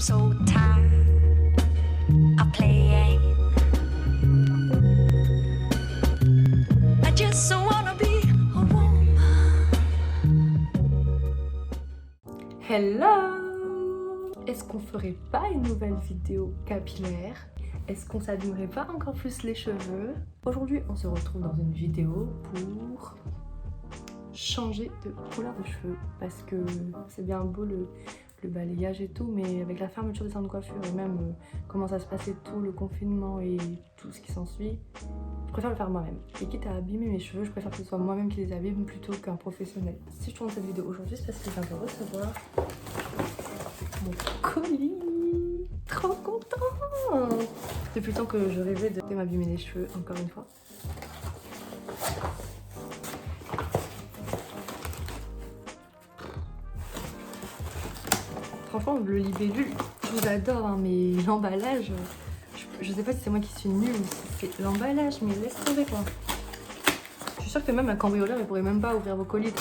so tired of playing. I just wanna be a woman. Hello! Est-ce qu'on ferait pas une nouvelle vidéo capillaire? Est-ce qu'on s'abîmerait pas encore plus les cheveux? Aujourd'hui, on se retrouve dans une vidéo pour changer de couleur de cheveux parce que c'est bien beau le balayage et tout, mais avec la fermeture des salons de coiffure et même comment ça se passait tout le confinement et tout ce qui s'ensuit, je préfère le faire moi-même. Et quitte à abîmer mes cheveux, je préfère que ce soit moi-même qui les abîme plutôt qu'un professionnel. Si je tourne cette vidéo aujourd'hui, c'est parce que je viens de recevoir mon colis. Trop content! Depuis le temps que je rêvais de m'abîmer les cheveux, encore une fois. Franchement, le libellule, je vous adore, hein, mais l'emballage, je sais pas si c'est moi qui suis nulle ou si c'est l'emballage, mais laisse tomber quoi. Je suis sûre que même un cambrioleur, il pourrait même pas ouvrir vos colis.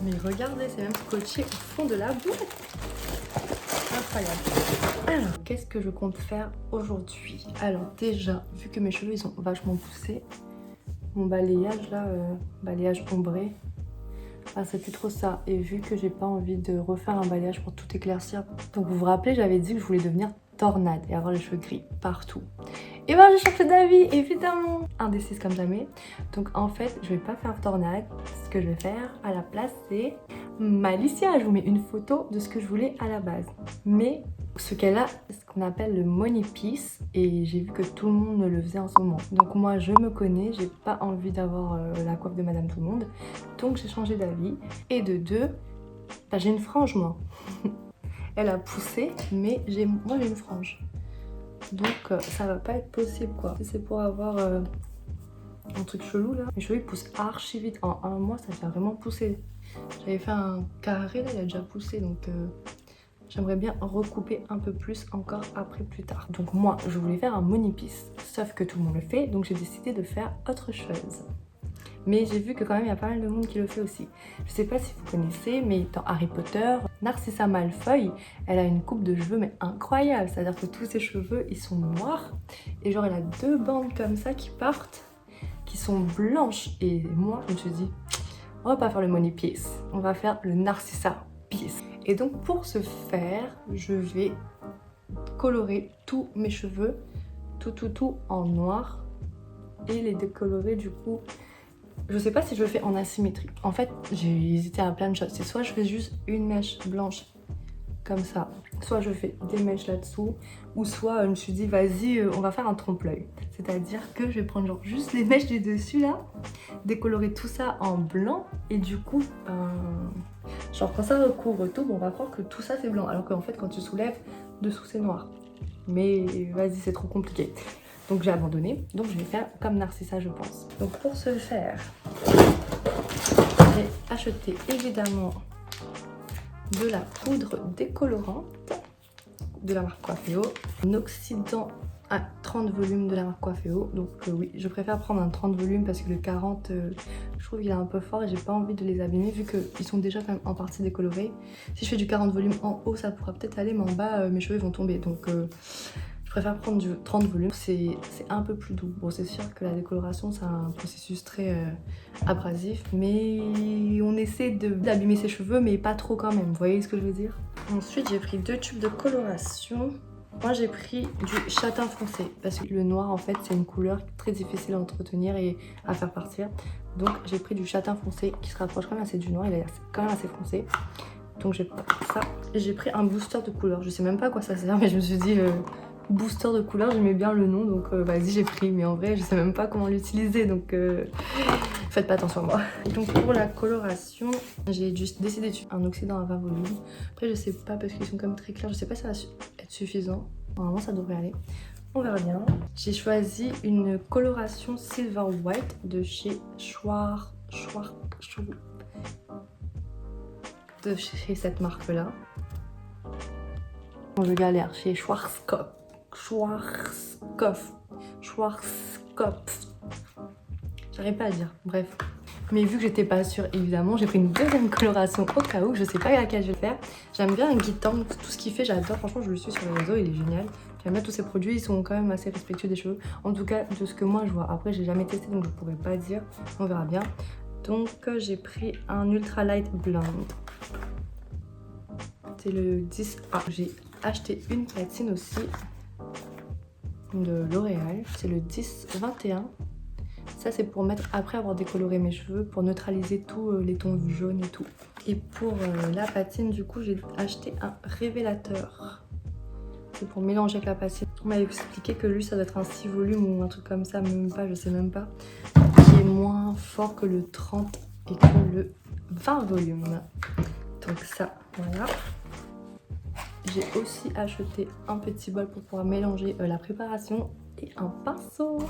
Mais regardez, c'est même scotché au fond de la boîte. Incroyable. Alors, qu'est-ce que je compte faire aujourd'hui? Alors déjà, vu que mes cheveux ils sont vachement poussés, mon balayage là, balayage ombré, ah, c'est plus trop ça. Et vu que j'ai pas envie de refaire un balayage pour tout éclaircir, donc vous vous rappelez, j'avais dit que je voulais devenir tornade et avoir les cheveux gris partout. Et ben j'ai changé d'avis, évidemment. Indécise comme jamais. Donc en fait, je vais pas faire tornade. Ce que je vais faire à la place, c'est Malicia. Je vous mets une photo de ce que je voulais à la base. Mais ce qu'elle a, ce qu'on appelle le money piece, et j'ai vu que tout le monde le faisait en ce moment. Donc moi, je me connais, j'ai pas envie d'avoir la coiffe de Madame Tout le Monde. Donc j'ai changé d'avis. Et de deux, bah, j'ai une frange moi. Elle a poussé, mais moi j'ai une frange. Donc ça va pas être possible quoi. Si c'est pour avoir un truc chelou là, mes cheveux ils poussent archi vite. En un mois ça a vraiment poussé. J'avais fait un carré là, il a déjà poussé, donc j'aimerais bien recouper un peu plus encore après plus tard. Donc moi je voulais faire un money piece, sauf que tout le monde le fait, donc j'ai décidé de faire autre chose. Mais j'ai vu que quand même il y a pas mal de monde qui le fait aussi. Je sais pas si vous connaissez, mais dans Harry Potter, Narcissa Malfoy, elle a une coupe de cheveux mais incroyable. C'est-à-dire que tous ses cheveux ils sont noirs et genre elle a deux bandes comme ça qui partent, qui sont blanches. Et moi je me suis dit, on va pas faire le money piece, on va faire le Narcissa piece. Et donc pour ce faire, je vais colorer tous mes cheveux, tout en noir et les décolorer du coup. Je sais pas si je le fais en asymétrie. En fait, j'ai hésité à plein de choses. C'est soit je fais juste une mèche blanche comme ça, soit je fais des mèches là-dessous, ou soit je me suis dit vas-y, on va faire un trompe-l'œil. C'est-à-dire que je vais prendre genre juste les mèches du dessus là, décolorer tout ça en blanc, et du coup, genre quand ça recouvre tout, on va croire que tout ça c'est blanc, alors qu'en fait quand tu soulèves, dessous c'est noir. Mais vas-y, c'est trop compliqué. Donc j'ai abandonné, donc je vais faire comme Narcissa je pense. Donc pour ce faire, j'ai acheté évidemment de la poudre décolorante de la marque Coifféo, un oxydant à 30 volumes de la marque Coifféo. Donc oui, je préfère prendre un 30 volumes parce que le 40, je trouve qu'il est un peu fort et j'ai pas envie de les abîmer vu qu'ils sont déjà quand même en partie décolorés. Si je fais du 40 volumes en haut, ça pourra peut-être aller, mais en bas, mes cheveux vont tomber. Donc je préfère prendre du 30 volumes, c'est un peu plus doux. Bon, c'est sûr que la décoloration, c'est un processus très abrasif, mais on essaie d'abîmer ses cheveux, mais pas trop quand même, vous voyez ce que je veux dire? Ensuite, j'ai pris 2 tubes de coloration. Moi, j'ai pris du châtain foncé, parce que le noir, en fait, c'est une couleur très difficile à entretenir et à faire partir. Donc, j'ai pris du châtain foncé qui se rapproche quand même assez du noir, il est quand même assez foncé. Donc, j'ai pris ça. Et j'ai pris un booster de couleur. Je sais même pas à quoi ça sert, mais je me suis dit... booster de couleur, j'aimais bien le nom, donc vas-y j'ai pris, mais en vrai je sais même pas comment l'utiliser, donc faites pas attention à moi. Et donc pour la coloration, j'ai juste décidé de un oxydant à 20 volumes. Après je sais pas parce qu'ils sont quand même très clairs, je sais pas si ça va être suffisant. Normalement ça devrait aller, on verra bien. J'ai choisi une coloration Silver White de chez de chez cette marque là. Bon, je galère, chez Schwarzkopf. J'arrive pas à le dire, bref. Mais vu que j'étais pas sûre, évidemment, j'ai pris une deuxième coloration au cas où. Je sais pas laquelle je vais faire. J'aime bien Guy Tang, tout ce qu'il fait, j'adore. Franchement, je le suis sur les réseaux, il est génial. J'aime bien tous ces produits, ils sont quand même assez respectueux des cheveux. En tout cas, de ce que moi je vois. Après, j'ai jamais testé, donc je pourrais pas dire. On verra bien. Donc, j'ai pris un Ultra Light Blonde. C'est le 10A. J'ai acheté une platine aussi de L'Oréal. C'est le 10-21. Ça, c'est pour mettre après avoir décoloré mes cheveux, pour neutraliser tous les tons jaunes et tout. Et pour la patine, du coup, j'ai acheté un révélateur. C'est pour mélanger avec la patine. On m'avait expliqué que lui, ça doit être un 6 volumes ou un truc comme ça, même pas, je sais même pas. Qui est moins fort que le 30 et que le 20 volumes. Donc ça, voilà. J'ai aussi acheté un petit bol pour pouvoir mélanger la préparation et un pinceau.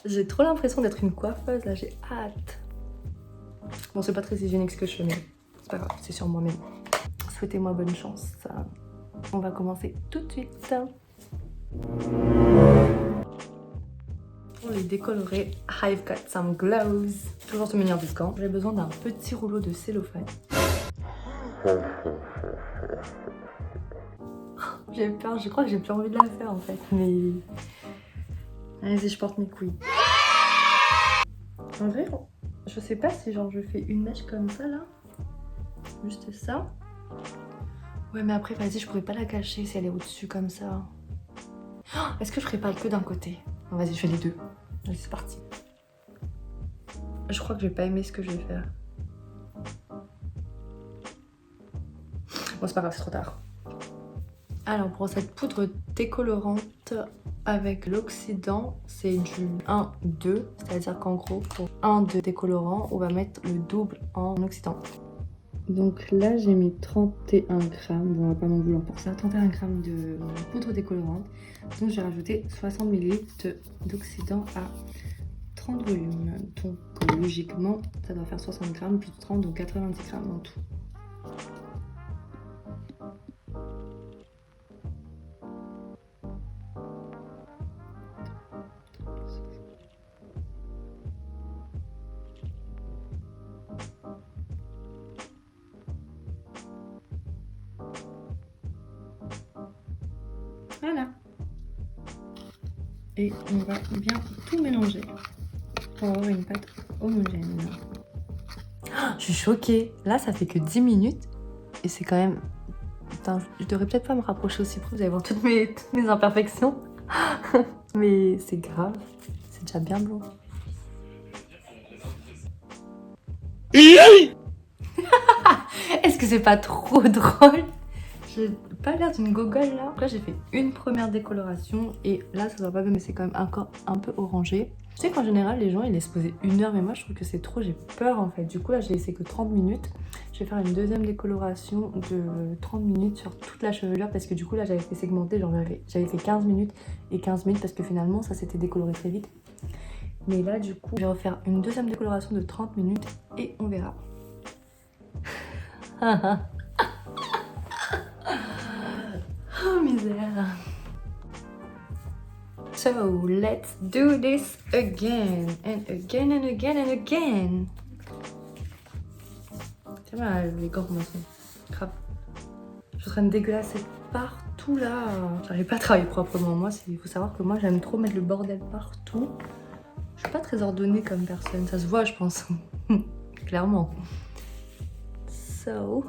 J'ai trop l'impression d'être une coiffeuse là, j'ai hâte. Bon, c'est pas très hygiénique ce que je fais, mais c'est pas grave, c'est sur moi-même. Souhaitez-moi bonne chance. On va commencer tout de suite. Pour les décolorer, I've got some glows. Toujours ce meilleur discount. J'ai besoin d'un petit rouleau de cellophane. J'ai peur, je crois que j'ai plus envie de la faire en fait, mais... Allez-y, je porte mes couilles. En vrai, je sais pas si genre je fais une mèche comme ça là. Juste ça. Ouais, mais après, vas-y, je pourrais pas la cacher si elle est au-dessus comme ça. Oh, est-ce que je ferais pas que d'un côté? Non, vas-y, je fais les deux. Allez, c'est parti. Je crois que j'ai pas aimé ce que je vais faire. Bon, c'est pas grave, c'est trop tard. Alors, pour cette poudre décolorante avec l'oxydant, c'est du 1-2. C'est-à-dire qu'en gros, pour 1 de décolorant, on va mettre le double en oxydant. Donc là, j'ai mis 31 grammes. Bon, on va pas m'en vouloir pour ça. 31 grammes de poudre décolorante. Donc, j'ai rajouté 60 ml d'oxydant à 30 volumes. Donc, logiquement, ça doit faire 60 grammes plus 30, donc 90 grammes en tout. Voilà. Et on va bien tout mélanger pour avoir une pâte homogène. Oh, je suis choquée. Là, ça fait que 10 minutes. Et c'est quand même... Putain, je devrais peut-être pas me rapprocher aussi près. Vous allez voir toutes mes imperfections. Mais c'est grave. C'est déjà bien blond. Est-ce que c'est pas trop drôle? J'ai pas l'air d'une gogole là. Donc là, j'ai fait une première décoloration et là, ça va pas bien, mais c'est quand même encore un peu orangé. Je sais qu'en général, les gens ils laissent poser 1 heure, mais moi je trouve que c'est trop. J'ai peur en fait. Du coup, là, j'ai laissé que 30 minutes. Je vais faire une deuxième décoloration de 30 minutes sur toute la chevelure parce que du coup, là, j'avais fait segmenter. Genre, j'avais fait 15 minutes et 15 minutes parce que finalement, ça s'était décoloré très vite. Mais là, du coup, je vais refaire une deuxième décoloration de 30 minutes et on verra. Oh misère. So let's do this again and again and again and again. C'est mal les gants comment sont. Grave. Je suis en train de dégueulasser partout là. J'arrive pas à travailler proprement. Moi, il faut savoir que moi j'aime trop mettre le bordel partout. Je suis pas très ordonnée comme personne. Ça se voit, je pense. Clairement. So.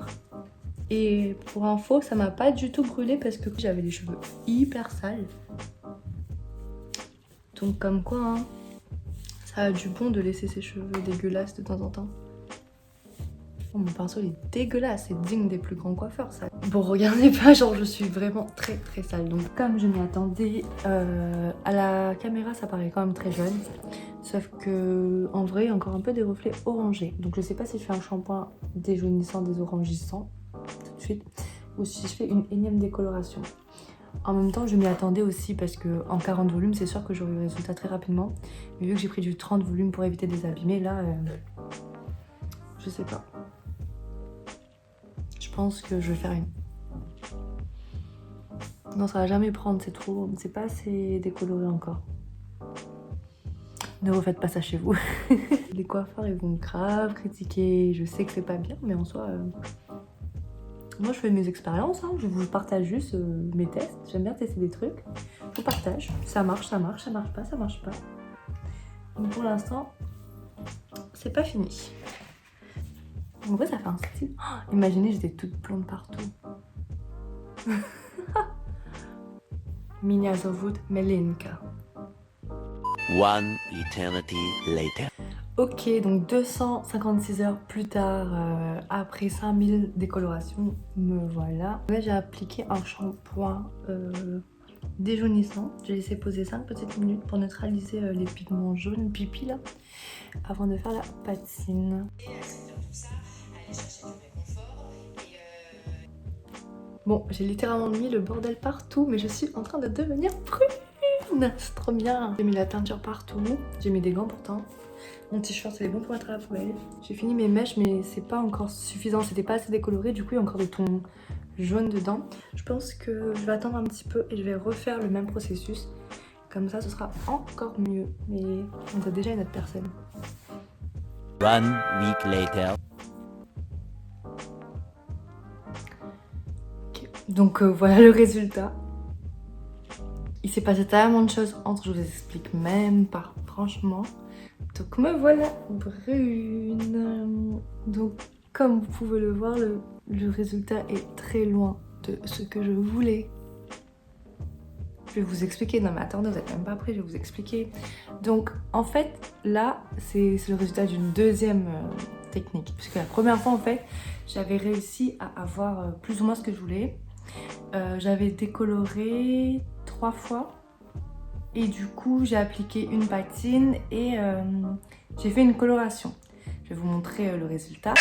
Et pour info, ça m'a pas du tout brûlé parce que j'avais les cheveux hyper sales. Donc comme quoi, hein, ça a du bon de laisser ses cheveux dégueulasses de temps en temps. Oh, mon pinceau il est dégueulasse, c'est digne des plus grands coiffeurs ça. Bon, regardez pas, genre je suis vraiment très très sale. Donc comme je m'y attendais, à la caméra ça paraît quand même très jeune. Sauf que en vrai, il y a encore un peu des reflets orangés. Donc je sais pas si je fais un shampoing déjaunissant, désorangeissant tout de suite, ou si je fais une énième décoloration. En même temps, je m'y attendais aussi parce que en 40 volumes, c'est sûr que j'aurai le résultat très rapidement. Mais vu que j'ai pris du 30 volumes pour éviter des abîmés, là, je sais pas. Je pense que je vais faire une. Non, ça va jamais prendre, c'est trop, c'est pas assez décoloré encore. Ne refaites pas ça chez vous. Les coiffeurs, ils vont grave critiquer. Je sais que c'est pas bien, mais en soi... Moi, je fais mes expériences, hein. Je vous partage juste mes tests. J'aime bien tester des trucs. Je vous partage. Ça marche, ça marche, ça marche pas, ça marche pas. Donc pour l'instant, c'est pas fini. En vrai, ça fait un style. Oh, imaginez, j'étais toute blonde partout. Minia Zovut Melinka. One eternity later. Ok, donc 256 heures plus tard, après 5000 décolorations, me voilà. Là, j'ai appliqué un shampoing déjaunissant. J'ai laissé poser 5 petites minutes pour neutraliser les pigments jaunes pipi là, avant de faire la patine. Bon, j'ai littéralement mis le bordel partout, mais je suis en train de devenir prune. C'est trop bien. J'ai mis la teinture partout. J'ai mis des gants pourtant. Mon t-shirt, il est bon pour mettre à la poubelle. J'ai fini mes mèches, mais c'est pas encore suffisant. C'était pas assez décoloré. Du coup, il y a encore des tons jaunes dedans. Je pense que je vais attendre un petit peu et je vais refaire le même processus. Comme ça, ce sera encore mieux. Mais on a déjà une autre personne. 1 week later. Donc voilà le résultat. Il s'est passé tellement de choses entre, je vous explique même pas, franchement. Donc me voilà brune. Donc comme vous pouvez le voir, le résultat est très loin de ce que je voulais. Je vais vous expliquer. Non mais attendez, vous n'êtes même pas prêts, je vais vous expliquer. Donc en fait, là, c'est le résultat d'une deuxième technique. Puisque la première fois, en fait, j'avais réussi à avoir plus ou moins ce que je voulais. J'avais décoloré 3 fois. Et du coup, j'ai appliqué une patine et j'ai fait une coloration. Je vais vous montrer le résultat.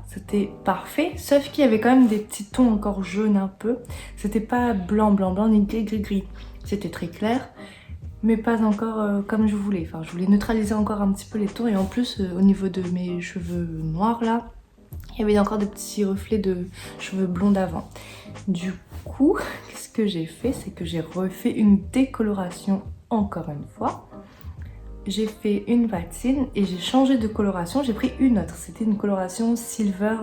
C'était parfait, sauf qu'il y avait quand même des petits tons encore jaunes un peu. C'était pas blanc, blanc, blanc, ni gris, gris, gris. C'était très clair, mais pas encore comme je voulais. Enfin, je voulais neutraliser encore un petit peu les tons. Et en plus, au niveau de mes cheveux noirs là, il y avait encore des petits reflets de cheveux blonds d'avant. Du coup, ce que j'ai fait, c'est que j'ai refait une décoloration encore une fois. J'ai fait une patine et j'ai changé de coloration. J'ai pris une autre. C'était une coloration silver,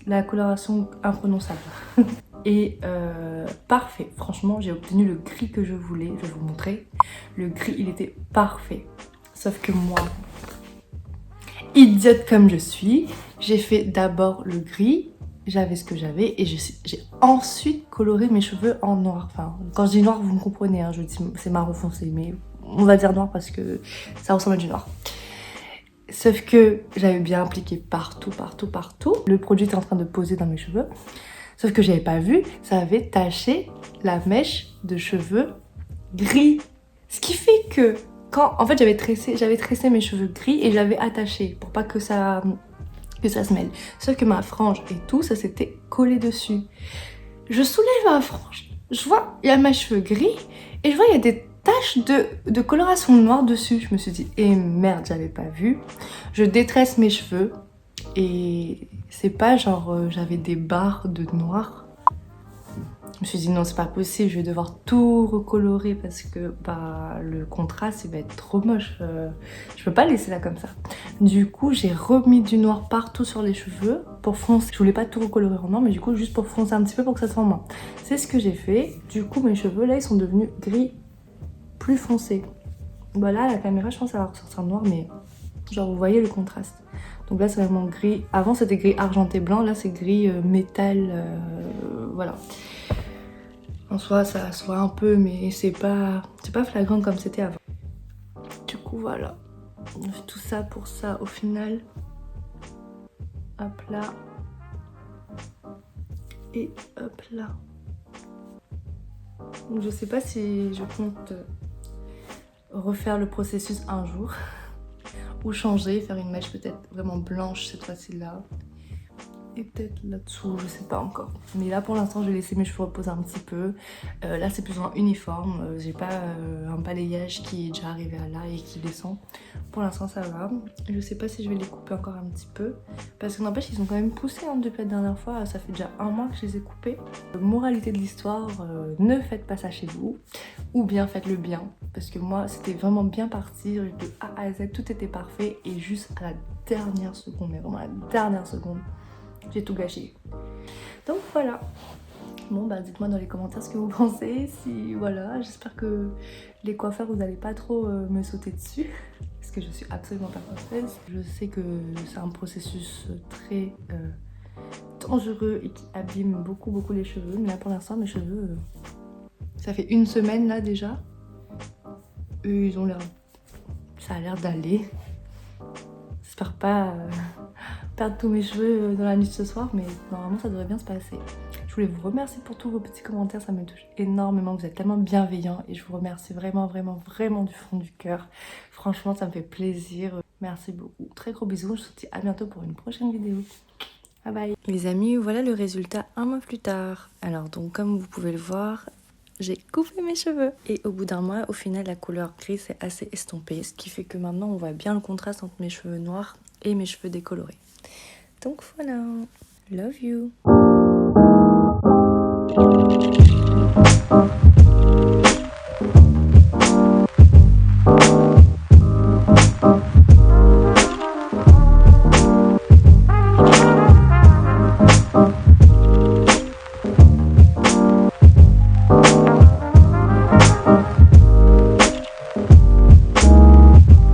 la coloration imprononçable. Et parfait. Franchement, j'ai obtenu le gris que je voulais. Je vais vous montrer. Le gris, il était parfait. Sauf que moi, idiote comme je suis, j'ai fait d'abord le gris, j'avais ce que j'avais et j'ai ensuite coloré mes cheveux en noir. Enfin, quand je dis noir, vous me comprenez, hein, je dis c'est marron foncé, mais on va dire noir parce que ça ressemble à du noir. Sauf que j'avais bien appliqué partout, partout, partout. Le produit était en train de poser dans mes cheveux. Sauf que j'avais pas vu, ça avait taché la mèche de cheveux gris. Ce qui fait que en fait j'avais tressé mes cheveux gris et j'avais attaché pour pas que ça se mêle. Sauf que ma frange et tout, ça s'était collé dessus. Je soulève ma frange, je vois il y a mes cheveux gris et je vois il y a des taches de coloration noire dessus. Je me suis dit, eh merde, j'avais pas vu. Je détresse mes cheveux et c'est pas genre j'avais des barres de noir. Je me suis dit non, c'est pas possible, je vais devoir tout recolorer parce que bah, le contraste il va être trop moche. Je peux pas laisser ça comme ça. Du coup, j'ai remis du noir partout sur les cheveux pour foncer. Je voulais pas tout recolorer en noir, mais du coup, juste pour foncer un petit peu pour que ça se voit moins. C'est ce que j'ai fait. Du coup, mes cheveux là, ils sont devenus gris plus foncé. Voilà, la caméra, je pense que ça va ressortir noir, mais genre vous voyez le contraste. Donc là, c'est vraiment gris. Avant, c'était gris argenté blanc. Là, c'est gris métal. Voilà. En soi, ça se voit un peu, mais c'est pas flagrant comme c'était avant. Du coup, voilà. On fait tout ça pour ça au final. Hop là. Et hop là. Donc, je sais pas si je compte refaire le processus un jour. Ou changer, faire une mèche peut-être vraiment blanche cette fois-ci là. et peut-être là-dessous, je sais pas encore. Mais là pour l'instant, j'ai laissé mes cheveux reposer un petit peu. Là c'est plus un uniforme, j'ai pas un balayage qui est déjà arrivé à là et qui descend. Pour l'instant ça va. Je sais pas si je vais les couper encore un petit peu. Parce que n'empêche, ils ont quand même poussé hein, depuis la dernière fois. Ça fait déjà un mois que je les ai coupés. Moralité de l'histoire, ne faites pas ça chez vous. Ou bien faites-le bien. Parce que moi c'était vraiment bien parti. De A à Z, tout était parfait. Et juste à la dernière seconde, mais vraiment à la dernière seconde, j'ai tout gâché. Donc voilà. Bon bah dites-moi dans les commentaires ce que vous pensez. Si voilà, j'espère que les coiffeurs vous n'allez pas trop me sauter dessus. Parce que je suis absolument pas coiffeuse. Je sais que c'est un processus très dangereux et qui abîme beaucoup les cheveux. Mais là pour l'instant mes cheveux, ça fait une semaine là déjà. Eux ils ont l'air... Ça a l'air d'aller. J'espère pas perdre tous mes cheveux dans la nuit de ce soir, mais normalement ça devrait bien se passer. Je voulais vous remercier pour tous vos petits commentaires, ça me touche énormément, vous êtes tellement bienveillants et je vous remercie vraiment du fond du cœur. Franchement ça me fait plaisir, merci beaucoup. Très gros bisous, je vous dis à bientôt pour une prochaine vidéo. Bye bye. Les amis, voilà le résultat un mois plus tard. Alors donc comme vous pouvez le voir, j'ai coupé mes cheveux. Et au bout d'un mois, au final, la couleur gris est assez estompée. Ce qui fait que maintenant, on voit bien le contraste entre mes cheveux noirs et mes cheveux décolorés. Donc voilà. Love you.